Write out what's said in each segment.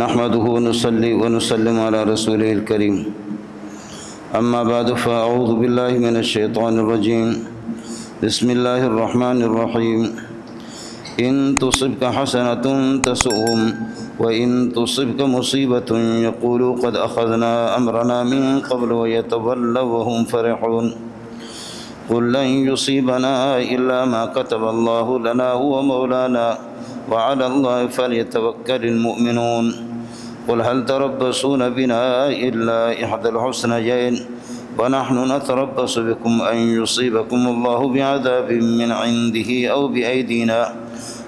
نحمده ونصلي ونسلم على رسوله الكريم أما بعد فأعوذ بالله من الشيطان الرجيم بسم الله الرحمن الرحيم إن تصبك حسنة تسؤهم وإن تصبك مصيبة يقولوا قد أخذنا أمرنا من قبل ويتولوا وهم فرحون قل لن يصيبنا إلا ما كتب الله لنا هو مولانا وعلى الله فليتوكل المؤمنون قل هل تربصون بنا إلا إحدى الحسنيين ونحن نتربص بكم أن يصيبكم الله بعذاب من عنده أو بأيدينا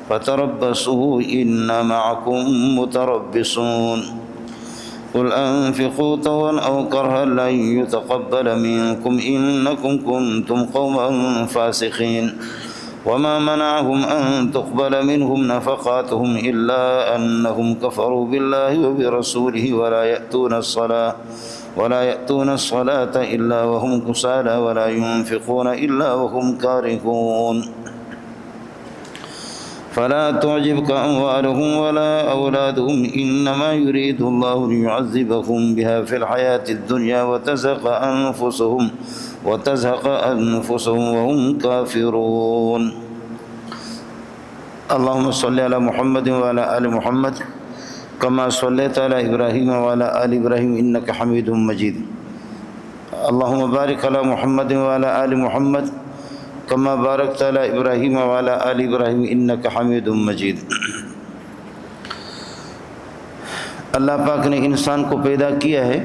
فتربصوا إنا معكم متربصون قل أنفقوا طوعا أو كرها لن يتقبل منكم إنكم كنتم قوما فاسقين وما منعهم أن تقبل منهم نفقاتهم إلا أنهم كفروا بالله وبرسوله ولا يأتون الصلاة إلا وهم كسالى ولا ينفقون إلا وهم كارهون فلا تعجبك أموالهم ولا أولادهم إنما يريد الله ليعذبهم بها في الحياة الدنيا وتزهق أنفسهم وهم كافرون اللهم صل على محمد وعلى آل محمد كما صليت على إبراهيم وعلى آل إبراهيم إنك حميد مجيد اللهم بارك على محمد وعلى آل محمد كما باركت على إبراهيم وعلى آل إبراهيم إنك حميد مجيد اللہ پاک نے انسان کو پیدا کیا ہے،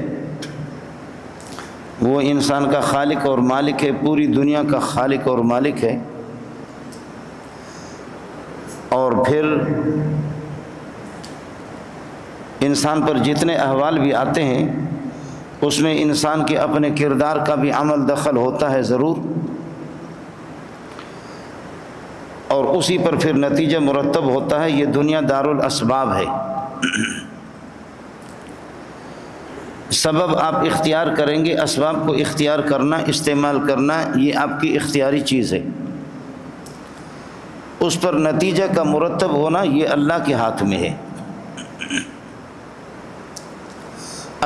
وہ انسان کا خالق اور مالک ہے، پوری دنیا کا خالق اور مالک ہے، اور پھر انسان پر جتنے احوال بھی آتے ہیں اس میں انسان کے اپنے کردار کا بھی عمل دخل ہوتا ہے ضرور، اور اسی پر پھر نتیجہ مرتب ہوتا ہے۔ یہ دنیا دارالاسباب ہے، سبب آپ اختیار کریں گے، اسباب کو اختیار کرنا، استعمال کرنا، یہ آپ کی اختیاری چیز ہے، اس پر نتیجہ کا مرتب ہونا یہ اللہ کے ہاتھ میں ہے۔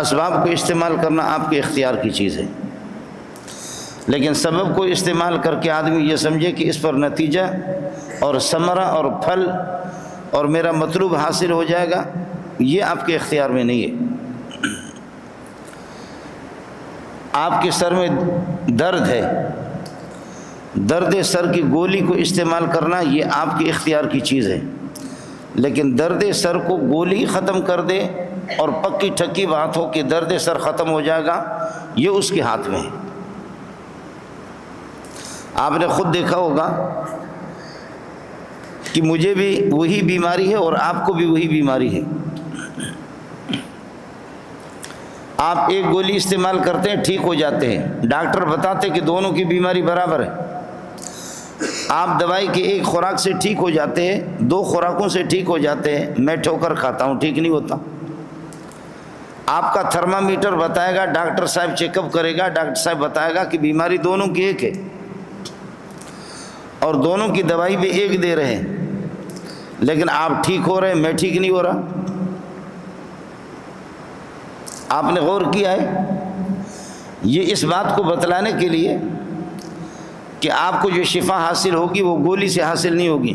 اسباب کو استعمال کرنا آپ کے اختیار کی چیز ہے، لیکن سبب کو استعمال کر کے آدمی یہ سمجھے کہ اس پر نتیجہ اور ثمرہ اور پھل اور میرا مطلوب حاصل ہو جائے گا، یہ آپ کے اختیار میں نہیں ہے۔ آپ کے سر میں درد ہے، درد سر کی گولی کو استعمال کرنا یہ آپ کے اختیار کی چیز ہے، لیکن درد سر کو گولی ختم کر دے اور پکی ٹھکی بات ہو کہ درد سر ختم ہو جائے گا، یہ اس کے ہاتھ میں ہے۔ آپ نے خود دیکھا ہوگا کہ مجھے بھی وہی بیماری ہے اور آپ کو بھی وہی بیماری ہے، آپ ایک گولی استعمال کرتے ہیں ٹھیک ہو جاتے ہیں، ڈاکٹر بتاتے کہ دونوں کی بیماری برابر ہے، آپ دوائی کے ایک خوراک سے ٹھیک ہو جاتے ہیں، دو خوراکوں سے ٹھیک ہو جاتے ہیں، میں ٹھوکر کھاتا ہوں ٹھیک نہیں ہوتا۔ آپ کا تھرمامیٹر بتائے گا، ڈاکٹر صاحب چیک اپ کرے گا، ڈاکٹر صاحب بتائے گا کہ بیماری دونوں کی ایک ہے اور دونوں کی دوائی بھی ایک دے رہے ہیں، لیکن آپ ٹھیک ہو رہے ہیں، میں ٹھیک نہیں ہو رہا۔ آپ نے غور کیا ہے؟ یہ اس بات کو بتلانے کے لیے کہ آپ کو جو شفا حاصل ہوگی وہ گولی سے حاصل نہیں ہوگی۔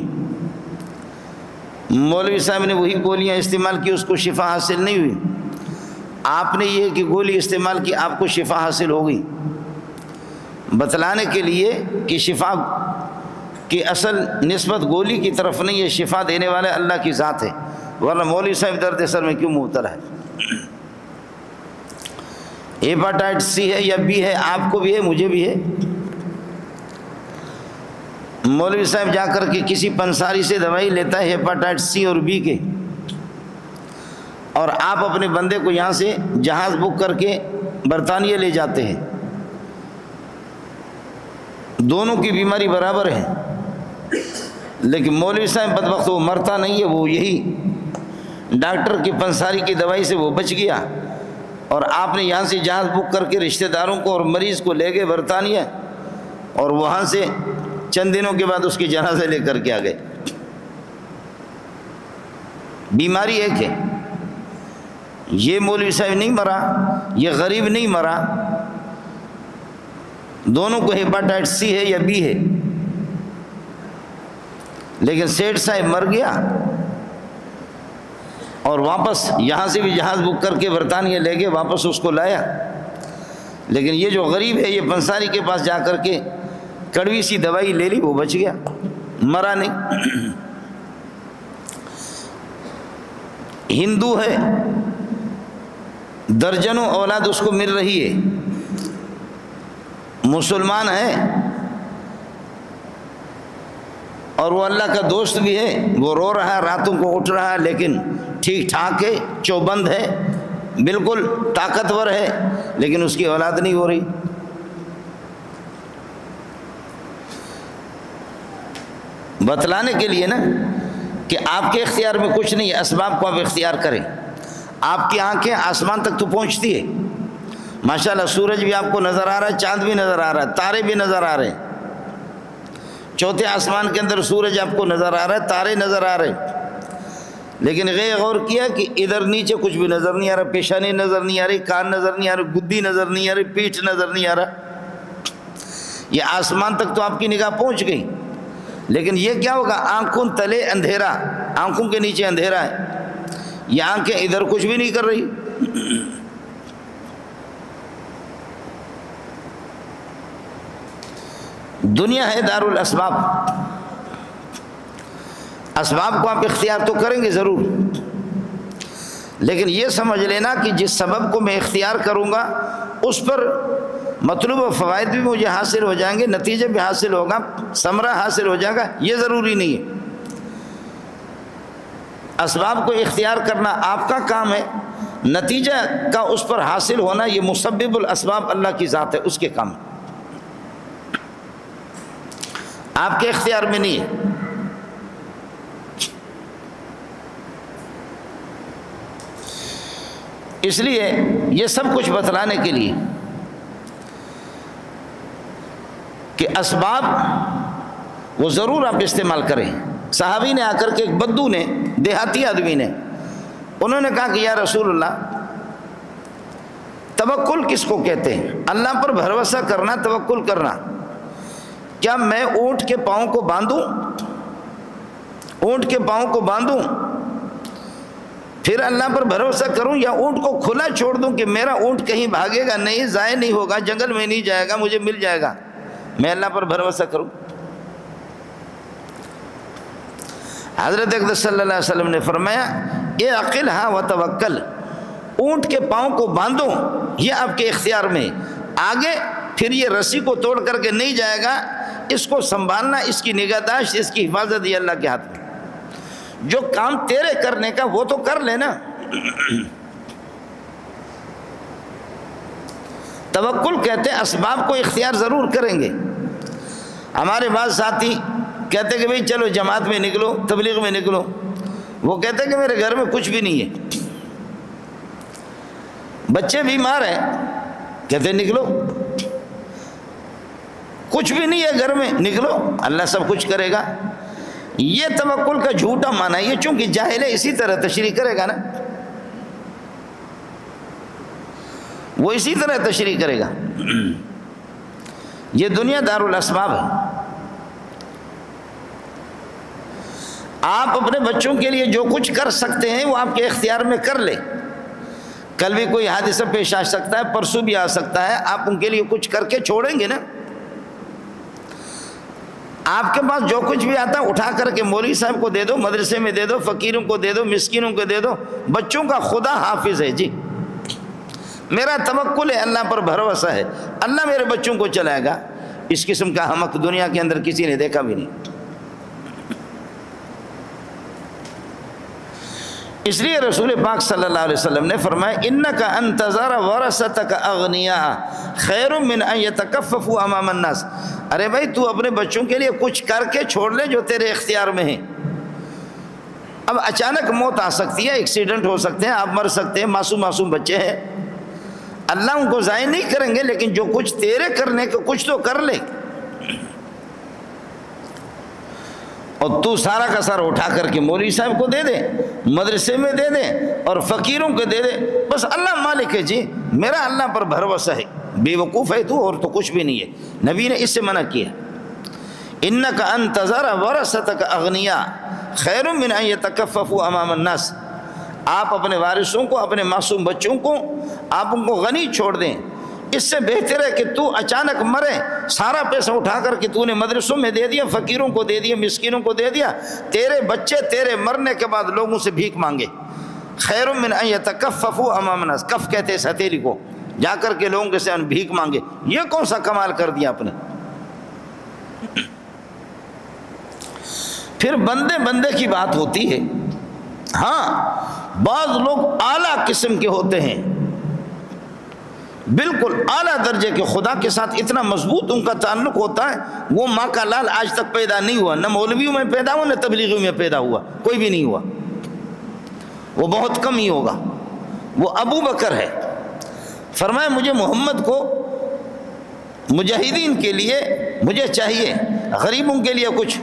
مولوی صاحب نے وہی گولیاں استعمال کی، اس کو شفا حاصل نہیں ہوئی، آپ نے یہ کہ گولی استعمال کی آپ کو شفا حاصل ہو گئی، بتلانے کے لیے کہ شفا کی اصل نسبت گولی کی طرف نہیں ہے، شفا دینے والے اللہ کی ذات ہے، ورنہ مولوی صاحب درد سر میں کیوں مبتلا ہے؟ ہیپاٹائٹس سی ہے یا بی ہے، آپ کو بھی ہے مجھے بھی ہے۔ مولوی صاحب جا کر کے کسی پنساری سے دوائی لیتا ہے ہیپاٹائٹس سی اور بی کے، اور آپ اپنے بندے کو یہاں سے جہاز بک کر کے برطانیہ لے جاتے ہیں، دونوں کی بیماری برابر ہے، لیکن مولوی صاحب بدبخت وہ مرتا نہیں ہے، وہ یہی ڈاکٹر کی پنساری کی دوائی سے وہ بچ گیا، اور آپ نے یہاں سے جہاز بک کر کے رشتہ داروں کو اور مریض کو لے گئے برطانیہ، اور وہاں سے چند دنوں کے بعد اس کی جنازہ لے کر کے آ گئے۔ بیماری ایک ہے. یہ مولوی صاحب نہیں مرا، یہ غریب نہیں مرا، دونوں کو ہیپاٹائٹس سی ہے یا بی ہے. لیکن سیٹھ صاحب مر گیا اور واپس یہاں سے بھی جہاز بک کر کے برطانیہ لے کے واپس اس کو لایا. لیکن یہ جو غریب ہے یہ پنساری کے پاس جا کر کے کڑوی سی دوائی لے لی، وہ بچ گیا، مرا نہیں. ہندو ہے، درجنوں اولاد اس کو مل رہی ہے. مسلمان ہے اور وہ اللہ کا دوست بھی ہے، وہ رو رہا ہے، راتوں کو اٹھ رہا ہے، لیکن ٹھیک ٹھاک ہے، چوبند ہے، بالکل طاقتور ہے، لیکن اس کی اولاد نہیں ہو رہی. بتلانے کے لیے نا کہ آپ کے اختیار میں کچھ نہیں ہے، اسباب کو آپ اختیار کریں. آپ کی آنکھیں آسمان تک تو پہنچتی ہے، ماشاءاللہ سورج بھی آپ کو نظر آ رہا ہے، چاند بھی نظر آ رہا ہے، تارے بھی نظر آ رہے ہیں. چوتھے آسمان کے اندر سورج آپ کو نظر آ رہا ہے، تارے نظر آ رہے ہیں. لیکن غور کیا کہ ادھر نیچے کچھ بھی نظر نہیں آ رہا، پیشانی نظر نہیں آ رہی، کان نظر نہیں آ رہی، گدی نظر نہیں آ رہی، پیٹھ نظر نہیں آ رہا. یہ آسمان تک تو آپ کی نگاہ پہنچ گئی، لیکن یہ کیا ہوگا؟ آنکھوں تلے اندھیرا، آنکھوں کے نیچے اندھیرا ہے. یہ آنکھیں ادھر کچھ بھی نہیں کر رہی. دنیا ہے دار الاسباب. اسباب کو آپ اختیار تو کریں گے ضرور، لیکن یہ سمجھ لینا کہ جس سبب کو میں اختیار کروں گا اس پر مطلوب و فوائد بھی مجھے حاصل ہو جائیں گے، نتیجے بھی حاصل ہوگا، ثمرہ حاصل ہو جائے گا، یہ ضروری نہیں ہے. اسباب کو اختیار کرنا آپ کا کام ہے، نتیجہ کا اس پر حاصل ہونا یہ مسبب الاسباب اللہ کی ذات ہے، اس کے کام ہے، آپ کے اختیار میں نہیں ہے. اس لیے یہ سب کچھ بتلانے کے لیے کہ اسباب وہ ضرور آپ استعمال کریں. صحابی نے آ کر کے، ایک بدو نے، دیہاتی آدمی نے، انہوں نے کہا کہ یا رسول اللہ، توکل کس کو کہتے ہیں؟ اللہ پر بھروسہ کرنا، توکل کرنا. کیا میں اونٹ کے پاؤں کو باندھوں، اونٹ کے پاؤں کو باندھوں پھر اللہ پر بھروسہ کروں، یا اونٹ کو کھلا چھوڑ دوں کہ میرا اونٹ کہیں بھاگے گا نہیں، ضائع نہیں ہوگا، جنگل میں نہیں جائے گا، مجھے مل جائے گا، میں اللہ پر بھروسہ کروں؟ حضرت اقدس صلی اللہ علیہ وسلم نے فرمایا اعقلھا وتوکل، اونٹ کے پاؤں کو باندھو، یہ آپ کے اختیار میں، آگے پھر یہ رسی کو توڑ کر کے نہیں جائے گا، اس کو سنبھالنا، اس کی نگہداشت، اس کی حفاظت یہ اللہ کے ہاتھ میں. جو کام تیرے کرنے کا وہ تو کر لینا. توکل کہتے ہیں اسباب کو اختیار ضرور کریں گے. ہمارے بعض ساتھی کہتے کہ بھئی چلو جماعت میں نکلو، تبلیغ میں نکلو. وہ کہتے کہ میرے گھر میں کچھ بھی نہیں ہے، بچے بیمار ہیں، کہتے نکلو، کچھ بھی نہیں ہے گھر میں، نکلو، اللہ سب کچھ کرے گا. یہ توکل کا جھوٹا معنی ہے. یہ چونکہ جاہل ہے اسی طرح تشریح کرے گا نا، وہ اسی طرح تشریح کرے گا. یہ دنیا دار الاسباب ہے. آپ اپنے بچوں کے لیے جو کچھ کر سکتے ہیں وہ آپ کے اختیار میں کر لیں. کل بھی کوئی حادثہ پیش آ سکتا ہے، پرسوں بھی آ سکتا ہے، آپ ان کے لیے کچھ کر کے چھوڑیں گے نا. آپ کے پاس جو کچھ بھی آتا ہے اٹھا کر کے مولوی صاحب کو دے دو، مدرسے میں دے دو، فقیروں کو دے دو، مسکینوں کو دے دو. بچوں کا خدا حافظ ہے جی، میرا توکل ہے، اللہ پر بھروسہ ہے، اللہ میرے بچوں کو چلائے گا. اس قسم کا حمق دنیا کے اندر کسی نے دیکھا بھی نہیں. اس لیے رسول پاک صلی اللہ علیہ وسلم نے فرمایا انک ان تذر ورثتک اغنیاء خیر من ان یتکففوا امام الناس. ارے بھائی تو اپنے بچوں کے لیے کچھ کر کے چھوڑ لے جو تیرے اختیار میں ہیں. اب اچانک موت آ سکتی ہے، ایکسیڈنٹ ہو سکتے ہیں، آپ مر سکتے ہیں، معصوم بچے ہیں، اللہ ان کو ضائع نہیں کریں گے، لیکن جو کچھ تیرے کرنے کو کچھ تو کر لے. اور تو سارا کا سارا اٹھا کر کے مولوی صاحب کو دے دے، مدرسے میں دے دے اور فقیروں کو دے دے، بس اللہ مالک ہے جی، میرا اللہ پر بھروسہ ہے۔ بے وقوف ہے تو، اور تو کچھ بھی نہیں ہے۔ نبی نے اس سے منع کیا، اِنَّكَ أَن تَذَرَ وَرَثَتَكَ أَغْنِيَاءَ خَيْرٌ مِّنْ أَن يَتَكَفَّفُوا أَمَامَ النَّاسِ۔ آپ اپنے وارثوں کو، اپنے معصوم بچوں کو آپ ان کو غنی چھوڑ دیں، اس سے بہتر ہے کہ تو اچانک مرے، سارا پیسہ اٹھا کر کے تو نے مدرسوں میں دے دیا، فقیروں کو دے دیا، مسکینوں کو دے دیا، تیرے بچے تیرے مرنے کے بعد لوگوں سے بھیک مانگے۔ خیر من ان یتکففوا امام الناس، کف کہتے ہیں ہتھیلی کو، جا کر کے لوگوں کے سامنے بھیک مانگے۔ یہ کون سا کمال کر دیا آپ نے؟ پھر بندے بندے کی بات ہوتی ہے۔ ہاں بعض لوگ اعلیٰ قسم کے ہوتے ہیں، بالکل اعلیٰ درجے کے، خدا کے ساتھ اتنا مضبوط ان کا تعلق ہوتا ہے، وہ ماں کا لال آج تک پیدا نہیں ہوا، نہ مولویوں میں پیدا ہوا، نہ تبلیغیوں میں پیدا ہوا، کوئی بھی نہیں ہوا، وہ بہت کم ہی ہوگا۔ وہ ابو بکر ہے، فرمایا مجھے محمد کو مجاہدین کے لیے مجھے چاہیے، غریبوں کے لیے کچھ۔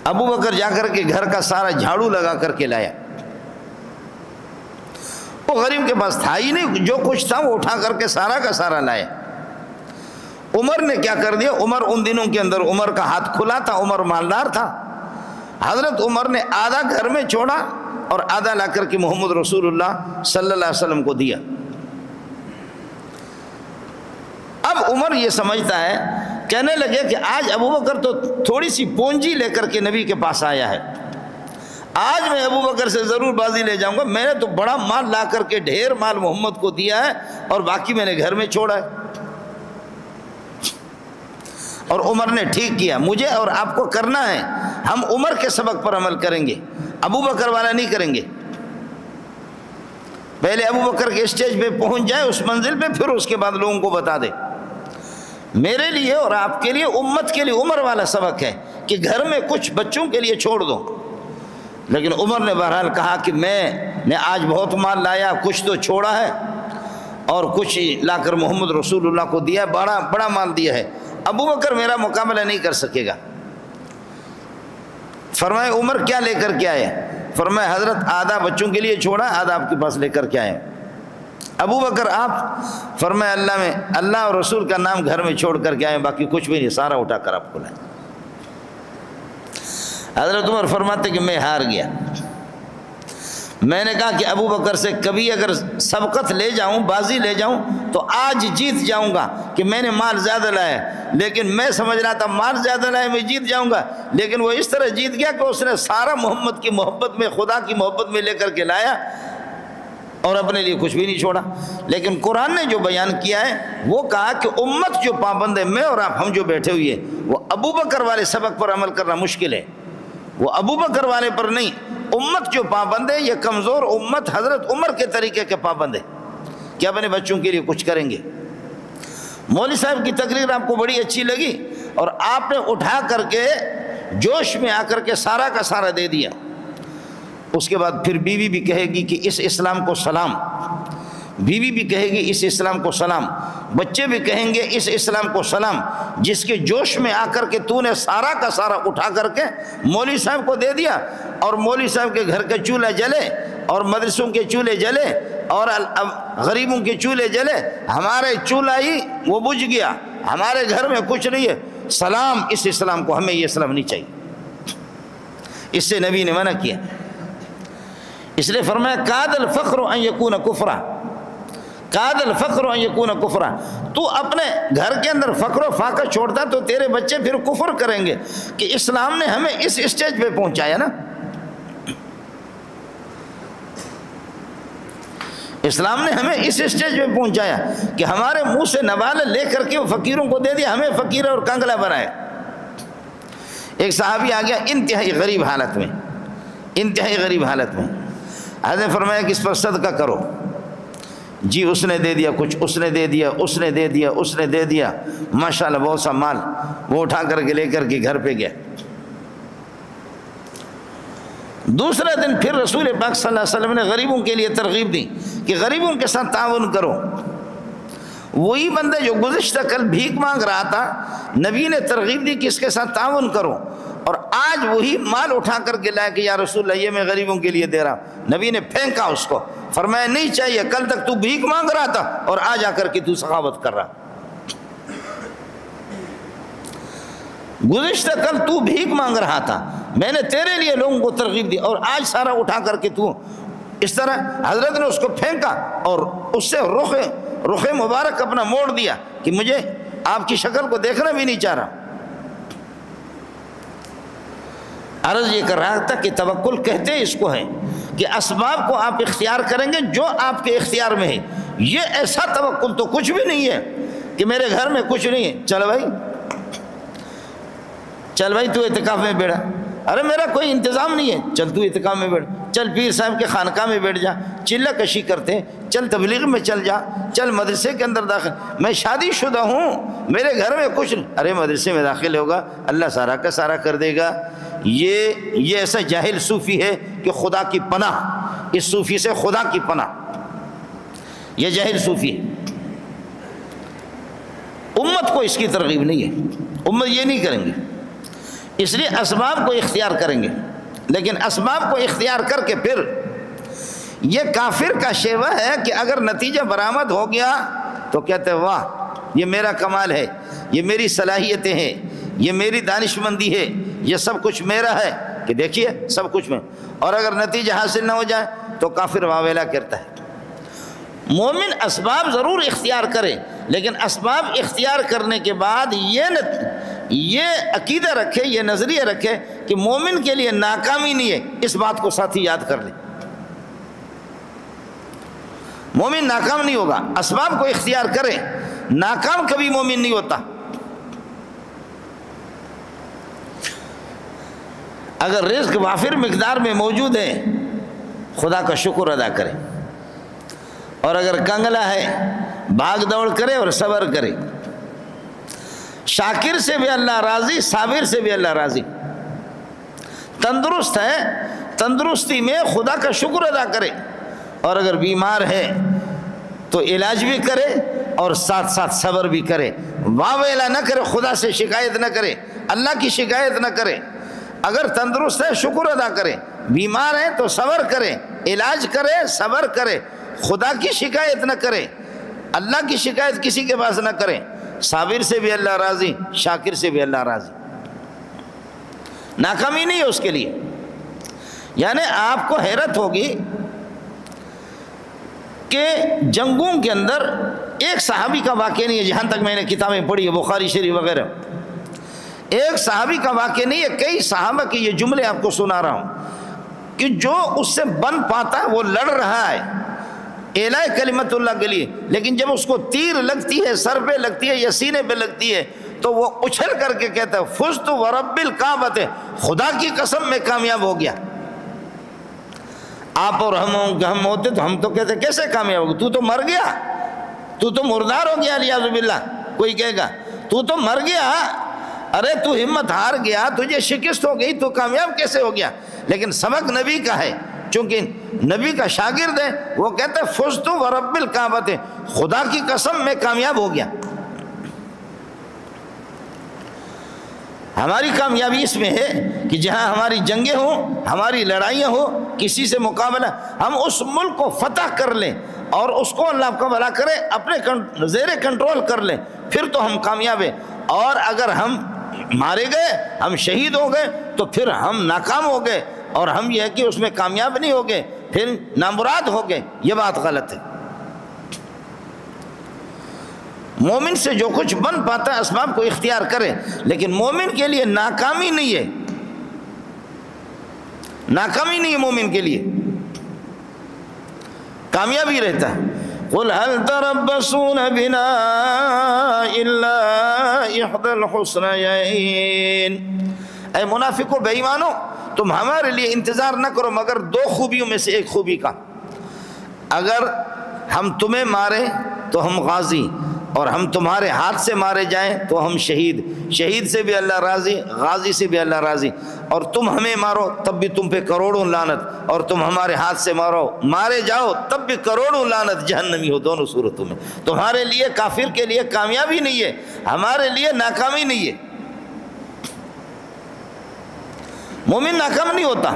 ابو بکر جا کر کے گھر کا سارا جھاڑو لگا کر کے لایا، وہ غریب کے پاس تھا ہی نہیں، جو کچھ تھا وہ اٹھا کر کے سارا کا سارا لایا۔ عمر نے کیا کر دیا؟ عمر ان دنوں کے اندر عمر کا ہاتھ کھلا تھا، عمر مالدار تھا، حضرت عمر نے آدھا گھر میں چھوڑا اور آدھا لا کر کے محمد رسول اللہ صلی اللہ علیہ وسلم کو دیا۔ اب عمر یہ سمجھتا ہے، کہنے لگے کہ آج ابو بکر تو تھوڑی سی پونجی لے کر کے نبی کے پاس آیا ہے، آج میں ابو بکر سے ضرور بازی لے جاؤں گا، میں نے تو بڑا مال لا کر کے ڈھیر مال محمد کو دیا ہے اور باقی میں نے گھر میں چھوڑا ہے۔ اور عمر نے ٹھیک کیا، مجھے اور آپ کو کرنا ہے، ہم عمر کے سبق پر عمل کریں گے، ابو بکر والا نہیں کریں گے۔ پہلے ابو بکر کے اسٹیج پہ پہنچ جائے، اس منزل پہ، پھر اس کے بعد لوگوں کو بتا دے۔ میرے لیے اور آپ کے لیے، امت کے لیے عمر والا سبق ہے کہ گھر میں کچھ بچوں کے لیے چھوڑ دو۔ لیکن عمر نے بہرحال کہا کہ میں نے آج بہت مال لایا، کچھ تو چھوڑا ہے اور کچھ لا کر محمد رسول اللہ کو دیا، بڑا مال دیا ہے، ابو بکر میرا مقابلہ نہیں کر سکے گا۔ فرمائے عمر کیا لے کر کے آئے؟ فرمائے حضرت آدھا بچوں کے لیے چھوڑا، آدھا آپ کے پاس لے کر کے آئے۔ ابو بکر آپ؟ فرمائے اللہ اور رسول کا نام گھر میں چھوڑ کر کے آئے، باقی کچھ بھی نہیں، سارا اٹھا کر آپ کو لائے۔ حضرت عمر فرماتے کہ میں ہار گیا، میں نے کہا کہ ابو بکر سے کبھی اگر سبقت لے جاؤں، بازی لے جاؤں تو آج جیت جاؤں گا کہ میں نے مال زیادہ لایا، لیکن میں سمجھ رہا تھا مال زیادہ لایا میں جیت جاؤں گا، لیکن وہ اس طرح جیت گیا کہ اس نے سارا محمد کی محبت میں، خدا کی محبت میں لے کر کے لایا اور اپنے لیے کچھ بھی نہیں چھوڑا۔ لیکن قرآن نے جو بیان کیا ہے وہ کہا کہ امت جو پابند ہے، میں اور آپ ہم جو بیٹھے ہوئے، وہ ابو بکر والے سبق پر عمل کرنا مشکل ہے، وہ ابو بکر والے پر نہیں۔ امت جو پابند ہے، یہ کمزور امت حضرت عمر کے طریقے کے پابند ہے کہ اپنے بچوں کے لیے کچھ کریں گے۔ مولوی صاحب کی تقریر آپ کو بڑی اچھی لگی اور آپ نے اٹھا کر کے جوش میں آ کر کے سارا کا سارا دے دیا۔ اس کے بعد پھر بیوی بھی کہے گی کہ اس اسلام کو سلام، بیوی بھی کہے گی اس اسلام کو سلام، بچے بھی کہیں گے اس اسلام کو سلام، جس کے جوش میں آ کر کے تو نے سارا کا سارا اٹھا کر کے مولوی صاحب کو دے دیا، اور مولوی صاحب کے گھر کے چولہے جلے اور مدرسوں کے چولہے جلے اور غریبوں کے چولہے جلے، ہمارے چولہا ہی وہ بجھ گیا، ہمارے گھر میں کچھ نہیں ہے۔ سلام اس اسلام کو، ہمیں یہ اسلام نہیں چاہیے، اس سے نبی نے منع کیا۔ اس لیے فرمایا کاد الفقر ان یکون کفرا، کاد الفقر ان یکون کفرا، تو اپنے گھر کے اندر فقر و فاقہ چھوڑتا تو تیرے بچے پھر کفر کریں گے کہ اسلام نے ہمیں اس اسٹیج پہ پہنچایا نا، اسلام نے ہمیں اس اسٹیج پہ پہنچایا کہ ہمارے منہ سے نوالہ لے کر کے وہ فقیروں کو دے دیا، ہمیں فقیر اور کنگلا بنائے۔ ایک صحابی آ گیا انتہائی غریب حالت میں، انتہائی غریب حالت میں، حضرت نے فرمایا کہ اس پر صدقہ کرو، جی اس نے دے دیا کچھ، اس نے دے دیا، اس نے دے دیا، اس نے دے دیا، ماشاءاللہ بہت سا مال وہ اٹھا کر کے لے کر کے گھر پہ گیا۔ دوسرا دن پھر رسول پاک صلی اللہ علیہ وسلم نے غریبوں کے لیے ترغیب دی کہ غریبوں کے ساتھ تعاون کرو۔ وہی بندے جو گزشتہ کل بھیک مانگ رہا تھا، نبی نے ترغیب دی کہ اس کے ساتھ تعاون کرو، اور آج وہی مال اٹھا کر کے لائے کہ یا رسول اللہ یہ میں غریبوں کے لیے دے رہا ہوں۔ نبی نے پھینکا اس کو، فرمایا نہیں چاہیے، کل تک تو بھیک مانگ رہا تھا اور آج آ کر کے تو سخاوت کر رہا۔ گزشتہ کل تو بھیک مانگ رہا تھا، میں نے تیرے لیے لوگوں کو ترغیب دی، اور آج سارا اٹھا کر کے تو اس طرح۔ حضرت نے اس کو پھینکا اور اس سے رخ مبارک اپنا موڑ دیا کہ مجھے آپ کی شکل کو دیکھنا بھی نہیں چاہ رہا۔ عرض یہ کر رہا تھا کہ توکل کہتے اس کو ہے کہ اسباب کو آپ اختیار کریں گے جو آپ کے اختیار میں ہے۔ یہ ایسا توکل تو کچھ بھی نہیں ہے کہ میرے گھر میں کچھ نہیں ہے، چل بھائی تو اعتکاف میں بیٹھا، ارے میرا کوئی انتظام نہیں ہے، چل تو اعتکاف میں بیٹھ، چل پیر صاحب کے خانقاہ میں بیٹھ جا، چلہ کشی کرتے، چل تبلیغ میں چل جا، چل مدرسے کے اندر داخل، میں شادی شدہ ہوں، میرے گھر میں کچھ نہیں، ارے مدرسے میں داخل ہوگا اللہ سارا کا سارا کر دے گا۔ یہ ایسا جاہل صوفی ہے کہ خدا کی پناہ، اس صوفی سے خدا کی پناہ، یہ جاہل صوفی ہے۔ امت کو اس کی ترغیب نہیں ہے، امت یہ نہیں کریں گے، اس لیے اسباب کو اختیار کریں گے، لیکن اسباب کو اختیار کر کے پھر یہ کافر کا شیوہ ہے کہ اگر نتیجہ برآمد ہو گیا تو کہتے ہیں واہ یہ میرا کمال ہے، یہ میری صلاحیتیں ہیں، یہ میری دانشمندی ہے، یہ سب کچھ میرا ہے، کہ دیکھیے سب کچھ میں، اور اگر نتیجہ حاصل نہ ہو جائے تو کافر واویلا کرتا ہے۔ مومن اسباب ضرور اختیار کرے، لیکن اسباب اختیار کرنے کے بعد یہ عقیدہ رکھے، یہ نظریہ رکھے کہ مومن کے لیے ناکامی نہیں ہے۔ اس بات کو ساتھی یاد کر لیں، مومن ناکام نہیں ہوگا، اسباب کو اختیار کرے، ناکام کبھی مومن نہیں ہوتا۔ اگر رزق وافر مقدار میں موجود ہے خدا کا شکر ادا کرے، اور اگر کنگلا ہے بھاگ دوڑ کرے اور صبر کرے۔ شاکر سے بھی اللہ راضی، صابر سے بھی اللہ راضی۔ تندرست ہے، تندرستی میں خدا کا شکر ادا کرے، اور اگر بیمار ہے تو علاج بھی کرے اور ساتھ ساتھ صبر بھی کرے، واویلا نہ کرے، خدا سے شکایت نہ کرے، اللہ کی شکایت نہ کرے۔ اگر تندرست ہے شکر ادا کرے، بیمار ہے تو صبر کرے، علاج کرے، صبر کرے، خدا کی شکایت نہ کرے، اللہ کی شکایت کسی کے پاس نہ کرے۔ صابر سے بھی اللہ راضی، شاکر سے بھی اللہ راضی، ناکامی نہیں ہے اس کے لیے۔ یعنی آپ کو حیرت ہوگی کہ جنگوں کے اندر ایک صحابی کا واقعہ نہیں ہے، جہاں تک میں نے کتابیں پڑھی ہے بخاری شریف وغیرہ، ایک صحابی کا واقعہ نہیں ہے، کئی صحابہ کے یہ جملے آپ کو سنا رہا ہوں کہ جو اس سے بن پاتا ہے وہ لڑ رہا ہے اعلاء کلمت اللہ کے لیے، لیکن جب اس کو تیر لگتی ہے، سر پہ لگتی ہے یا سینے پہ لگتی ہے تو وہ اچھل کر کے کہتا ہے فزت ورب الکعبۃ، خدا کی قسم میں کامیاب ہو گیا۔ آپ اور ہم ہوتے تو ہم تو کہتے کیسے کامیاب ہو گیا، تو تو مر گیا، تو تو مردار ہو گیا، علیاذ باللہ۔ کوئی کہے گا تو تو مر گیا، ارے تو ہمت ہار گیا، تجھے شکست ہو گئی، تو کامیاب کیسے ہو گیا؟ لیکن سبق نبی کا ہے، چونکہ نبی کا شاگرد ہے، وہ کہتا ہے فزت ورب الکعبۃ، خدا کی قسم میں کامیاب ہو گیا۔ ہماری کامیابی اس میں ہے کہ جہاں ہماری جنگیں ہوں، ہماری لڑائیاں ہوں، کسی سے مقابلہ، ہم اس ملک کو فتح کر لیں اور اس کو اللہ کا بھلا کرے اپنے زیر کنٹرول کر لیں، پھر تو ہم کامیاب ہیں۔ اور اگر ہم مارے گئے، ہم شہید ہو گئے تو پھر ہم ناکام ہو گئے، اور ہم یہ ہے کہ اس میں کامیاب نہیں ہو گئے، پھر نامراد ہو گئے، یہ بات غلط ہے۔ مومن سے جو کچھ بن پاتا ہے اسباب کو اختیار کرے، لیکن مومن کے لیے ناکامی نہیں ہے، ناکامی نہیں ہے مومن کے لیے، کامیابی رہتا ہے۔ قُلْ هَلْ تَرَبَّصُونَ بِنَا إِلَّا إِحْدَى الْحُسْنَيَيْنِ، اے منافقو بے ایمانو، تم ہمارے لیے انتظار نہ کرو مگر دو خوبیوں میں سے ایک خوبی کا، اگر ہم تمہیں ماریں تو ہم غازی، اور ہم تمہارے ہاتھ سے مارے جائیں تو ہم شہید، شہید سے بھی اللہ راضی، غازی سے بھی اللہ راضی، اور تم ہمیں مارو تب بھی تم پہ کروڑوں لعنت، اور تم ہمارے ہاتھ سے مارے جاؤ تب بھی کروڑوں لعنت، جہنمی ہو دونوں صورتوں میں۔ تمہارے لیے، کافر کے لیے کامیابی نہیں ہے، ہمارے لیے ناکامی نہیں ہے۔ مومن ناکام نہیں ہوتا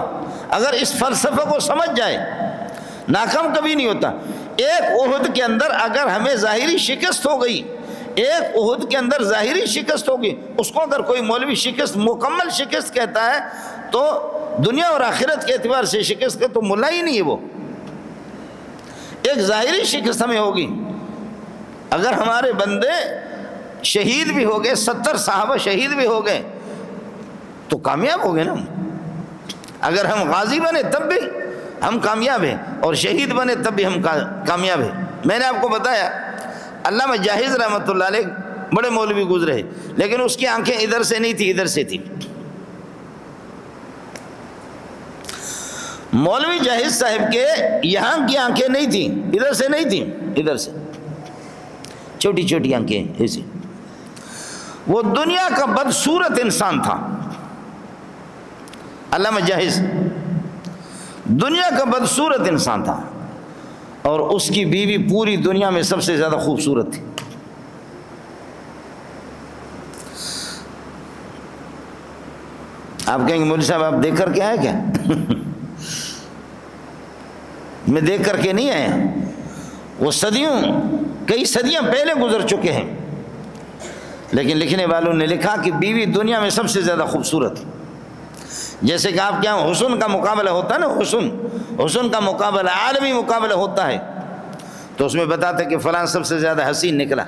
اگر اس فلسفے کو سمجھ جائے، ناکام کبھی نہیں ہوتا۔ ایک احد کے اندر اگر ہمیں ظاہری شکست ہو گئی، ایک احد کے اندر ظاہری شکست ہوگی، اس کو اگر کوئی مولوی شکست مکمل شکست کہتا ہے تو دنیا اور آخرت کے اعتبار سے شکست کا تو ملا ہی نہیں ہے وہ۔ ایک ظاہری شکست ہمیں ہوگی، اگر ہمارے بندے شہید بھی ہو گئے، 70 صحابہ شہید بھی ہو گئے تو کامیاب ہو گئے نا۔ اگر ہم غازی بنے تب بھی ہم کامیاب ہیں، اور شہید بنے تب بھی ہم کامیاب ہیں۔ میں نے آپ کو بتایا علامہ جاہز رحمۃ اللہ علیہ بڑے مولوی گزرے، لیکن اس کی آنکھیں ادھر سے نہیں تھی، ادھر سے تھی۔ مولوی جاہز صاحب کے یہاں کی آنکھیں نہیں تھیں، ادھر سے نہیں تھیں، ادھر سے چھوٹی چھوٹی آنکھیں ایسی۔ وہ دنیا کا بدصورت انسان تھا علامہ جاہز، دنیا کا بدصورت انسان تھا، اور اس کی بیوی پوری دنیا میں سب سے زیادہ خوبصورت تھی۔ آپ کہیں گے مولوی صاحب آپ دیکھ کر کے آئے کیا؟ میں دیکھ کر کے نہیں آیا، وہ کئی صدیاں پہلے گزر چکے ہیں، لیکن لکھنے والوں نے لکھا کہ بیوی دنیا میں سب سے زیادہ خوبصورت۔ جیسے کہ آپ کے یہاں حسن کا مقابلہ ہوتا ہے نا، حسن کا مقابلہ، عالمی مقابلہ ہوتا ہے، تو اس میں بتاتے کہ فلاں سب سے زیادہ حسین نکلا۔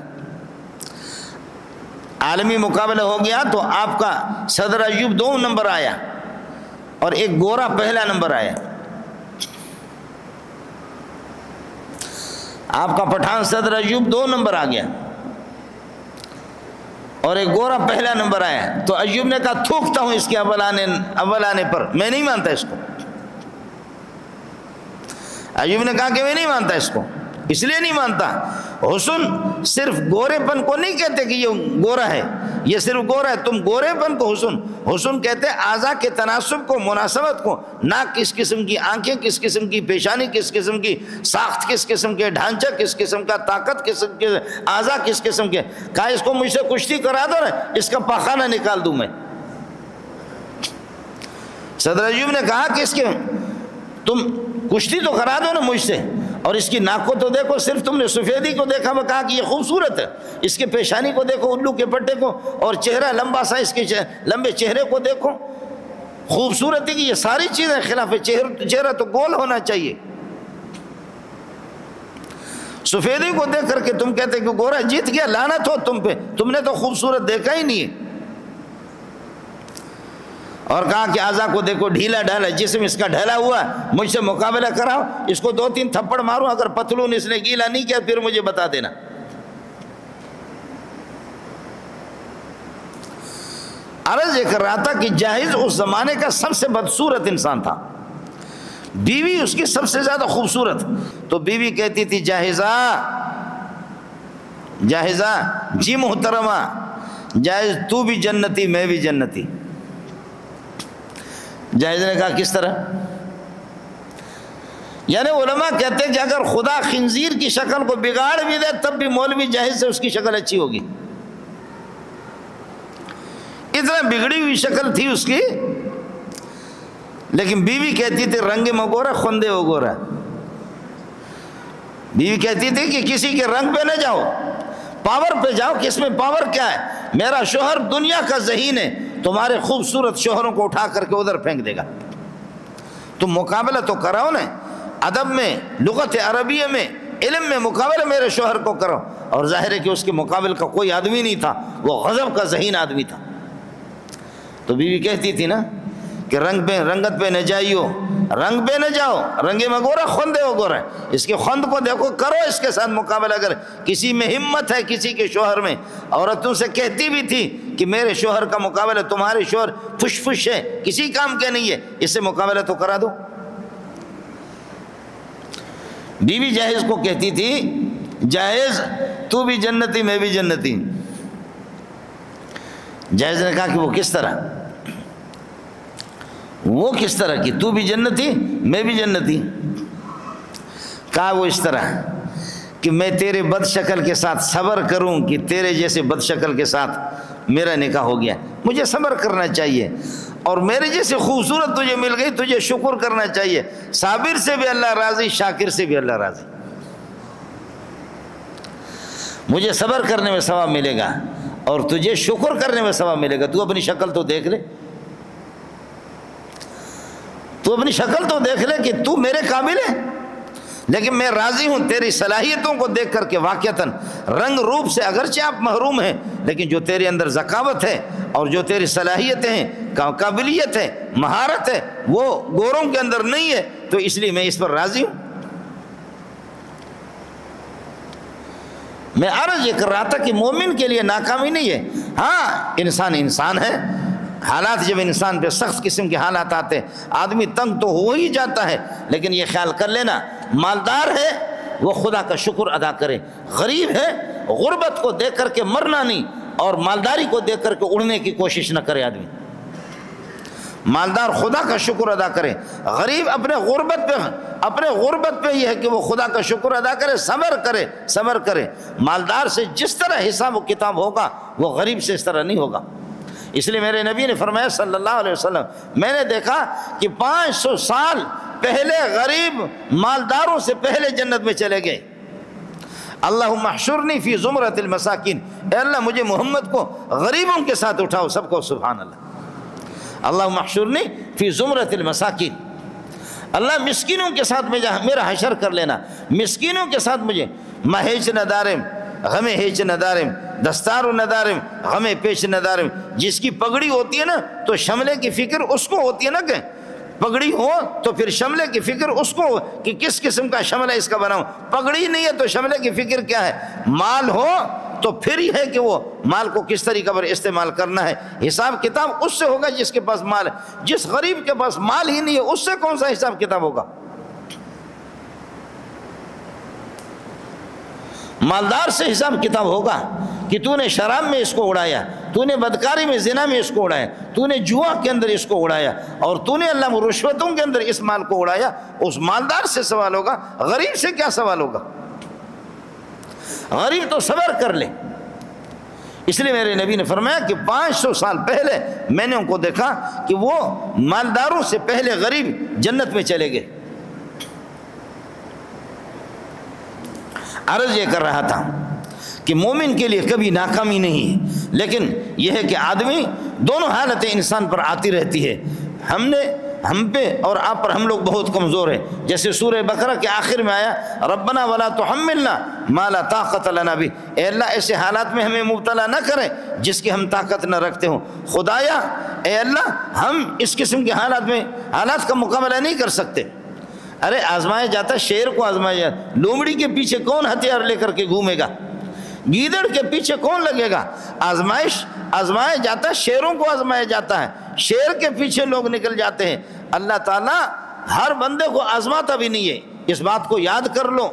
عالمی مقابلہ ہو گیا تو آپ کا صدر ایوب 2 نمبر آیا اور ایک گورا پہلا نمبر آیا۔ آپ کا پٹھان صدر ایوب 2 نمبر آ گیا اور ایک گورا پہلا نمبر آیا، تو ایوب نے کہا تھوکتا ہوں اس کے اول آنے پر، میں نہیں مانتا اس کو۔ ایوب نے کہا کہ میں نہیں مانتا اس کو، اس لیے نہیں مانتا، حسن صرف گورے پن کو نہیں کہتے کہ یہ گورا ہے، یہ صرف گورا ہے، تم گورے پن کو حسن کہتے اعضاء کے تناسب کو، مناسبت کو، ناک کس قسم کی، آنکھیں کس قسم کی، پیشانی کس قسم کی، ساخت کس قسم کے، ڈھانچہ کس قسم کا، طاقت کس قسم کے، اعضاء کس قسم کے۔ کہا اس کو مجھ سے کشتی کرا دو نا، اس کا پاخانہ نکال دوں میں۔ صدر ایوب نے کہا کہ اس کے تم کشتی تو کرا دو نا مجھ سے، اور اس کی ناک کو تو دیکھو، صرف تم نے سفیدی کو دیکھا، وہ کہا کہ یہ خوبصورت ہے، اس کے پیشانی کو دیکھو، الو کے پٹے کو، اور چہرہ لمبا سا، اس کے لمبے چہرے کو دیکھو، خوبصورتی کی یہ ساری چیزیں خلاف ہے، چہرہ تو گول ہونا چاہیے۔ سفیدی کو دیکھ کر کے تم کہتے کہ گورا جیت گیا، لعنت ہو تم پہ، تم نے تو خوبصورت دیکھا ہی نہیں ہے۔ اور کہا کہ اعضاء کو دیکھو، ڈھیلا ڈھالا جسم اس کا ڈھلا ہوا، مجھ سے مقابلہ کراؤ، اس کو 2-3 تھپڑ ماروں، اگر پتلون اس نے گیلا نہیں کیا پھر مجھے بتا دینا۔ عرض یہ کر رہا تھا کہ جاہز اس زمانے کا سب سے بدصورت انسان تھا، بیوی اس کی سب سے زیادہ خوبصورت، تو بیوی کہتی تھی جاہزہ جی محترمہ، جاہز تو بھی جنتی میں بھی جنتی۔ جاہز نے کہا کس طرح؟ یعنی علماء کہتے ہیں کہ اگر خدا خنزیر کی شکل کو بگاڑ بھی دے تب بھی مولوی جاہز سے اس کی شکل اچھی ہوگی، اتنا بگڑی ہوئی شکل تھی اس کی، لیکن بیوی کہتی تھی رنگ مگورا خندے وگورا۔ بیوی کہتی تھی کہ کسی کے رنگ پہ نہ جاؤ، پاور پہ جاؤ، کہ اس میں پاور کیا ہے، میرا شوہر دنیا کا ذہین ہے، تمہارے خوبصورت شوہروں کو اٹھا کر کے ادھر پھینک دے گا، تم مقابلہ تو کراؤ نا، ادب میں، لغت عربیہ میں، علم میں مقابلہ میرے شوہر کو کرو۔ اور ظاہر ہے کہ اس کے مقابل کا کوئی آدمی نہیں تھا، وہ غضب کا ذہین آدمی تھا۔ تو بیوی کہتی تھی نا کہ رنگت پہ نہ جائیو، رنگ پہ نہ جاؤ، رنگ مگورا خندے وگورا، اس کے خند کو دیکھو، کرو اس کے ساتھ مقابلہ۔ اگر کسی میں ہمت ہے کسی کے شوہر میں، عورتوں سے کہتی بھی تھی کہ میرے شوہر کا مقابلہ، تمہارے شوہر فش فش ہے، کسی کام کے نہیں ہے، اس سے مقابلہ تو کرا دو۔ بیوی جاہز کو کہتی تھی جاہز تو بھی جنتی میں بھی جنتی۔ جاہز نے کہا کہ وہ کس طرح؟ وہ کس طرح کی؟ تو بھی جنتی میں بھی جنتی۔ کہا وہ اس طرح کہ میں تیرے بد شکل کے ساتھ صبر کروں کہ تیرے جیسے بد شکل کے ساتھ میرا نکاح ہو گیا، مجھے صبر کرنا چاہیے، اور میری جیسی خوبصورت تجھے مل گئی، تجھے شکر کرنا چاہیے۔ صابر سے بھی اللہ راضی، شاکر سے بھی اللہ راضی۔ مجھے صبر کرنے میں ثواب ملے گا اور تجھے شکر کرنے میں ثواب ملے گا۔ تو اپنی شکل تو دیکھ لے، تو اپنی شکل تو دیکھ لے کہ تو میرے قابل ہے، لیکن میں راضی ہوں تیری صلاحیتوں کو دیکھ کر کے۔ واقعتاً رنگ روپ سے اگرچہ آپ محروم ہیں، لیکن جو تیرے اندر ذکاوت ہے اور جو تیری صلاحیتیں ہیں، قابلیت ہے، مہارت ہے، وہ گوروں کے اندر نہیں ہے، تو اس لیے میں اس پر راضی ہوں۔ میں عرض یہ کر رہا تھا کہ مومن کے لیے ناکامی نہیں ہے۔ ہاں انسان ہے، حالات جب انسان پہ سخت قسم کے حالات آتے ہیں، آدمی تنگ تو ہو ہی جاتا ہے، لیکن یہ خیال کر لینا مالدار ہے وہ خدا کا شکر ادا کرے، غریب ہے غربت کو دیکھ کر کے مرنا نہیں اور مالداری کو دیکھ کر کے اڑنے کی کوشش نہ کرے۔ آدمی مالدار خدا کا شکر ادا کرے، غریب اپنے غربت پہ یہ ہے کہ وہ خدا کا شکر ادا کرے، صبر کرے۔ مالدار سے جس طرح حساب و کتاب ہوگا وہ غریب سے اس طرح نہیں ہوگا۔ اس لیے میرے نبی نے فرمایا صلی اللہ علیہ وسلم، میں نے دیکھا کہ 500 سال پہلے غریب مالداروں سے پہلے جنت میں چلے گئے۔ اللہم احشرنی فی زمرۃ المساکین، اے اللہ مجھے محمد کو غریبوں کے ساتھ اٹھاؤ، سب کو سبحان اللہ۔ اللہم احشرنی فی زمرۃ المساکین، اللہ مسکینوں کے ساتھ میرا حشر کر لینا، مسکینوں کے ساتھ مجھے۔ ما ہیچ ندارم غم ہیچ ندارم، دستار و ندارم غم پیش ندارم۔ جس کی پگڑی ہوتی ہے نا تو شملے کی فکر اس کو ہوتی ہے نا، کہ پگڑی ہو تو پھر شملے کی فکر اس کو ہو کہ کس قسم کا شملہ اس کا بناؤں۔ پگڑی نہیں ہے تو شملے کی فکر کیا ہے؟ مال ہو تو پھر یہ ہے کہ وہ مال کو کس طریقے پر استعمال کرنا ہے۔ حساب کتاب اس سے ہوگا جس کے پاس مال ہے۔ جس غریب کے پاس مال ہی نہیں ہے اس سے کون سا حساب کتاب ہوگا؟ مالدار سے حساب کتاب ہوگا کہ تو نے شراب میں اس کو اڑایا، تو نے بدکاری میں زنا میں اس کو اڑایا، تو نے جوا کے اندر اس کو اڑایا، اور تو نے اللہ رشوتوں کے اندر اس مال کو اڑایا۔ اس مالدار سے سوال ہوگا، غریب سے کیا سوال ہوگا؟ غریب تو صبر کر لے۔ اس لیے میرے نبی نے فرمایا کہ 500 سال پہلے میں نے ان کو دیکھا کہ وہ مالداروں سے پہلے غریب جنت میں چلے گئے۔ عرض یہ کر رہا تھا کہ مومن کے لیے کبھی ناکامی نہیں ہے، لیکن یہ ہے کہ آدمی دونوں حالتیں انسان پر آتی رہتی ہے۔ ہم پہ اور آپ پر ہم لوگ بہت کمزور ہیں، جیسے سورہ بقرہ کے آخر میں آیا ربنا ولا تحملنا ما لا طاقت لنا به، اے اللہ ایسے حالات میں ہمیں مبتلا نہ کریں جس کی ہم طاقت نہ رکھتے ہوں۔ خدایا اے اللہ ہم اس قسم کے حالات کا مقابلہ نہیں کر سکتے۔ ارے آزمایا جاتا شیر کو، آزمایا جاتا لومڑی کے پیچھے کون ہتھیار لے کر کے گھومے گا؟ گیدڑ کے پیچھے کون لگے گا؟ آزمایا جاتا شیروں کو، آزمایا جاتا ہے، شیر کے پیچھے لوگ نکل جاتے ہیں۔ اللہ تعالیٰ ہر بندے کو آزماتا بھی نہیں ہے، اس بات کو یاد کر لو۔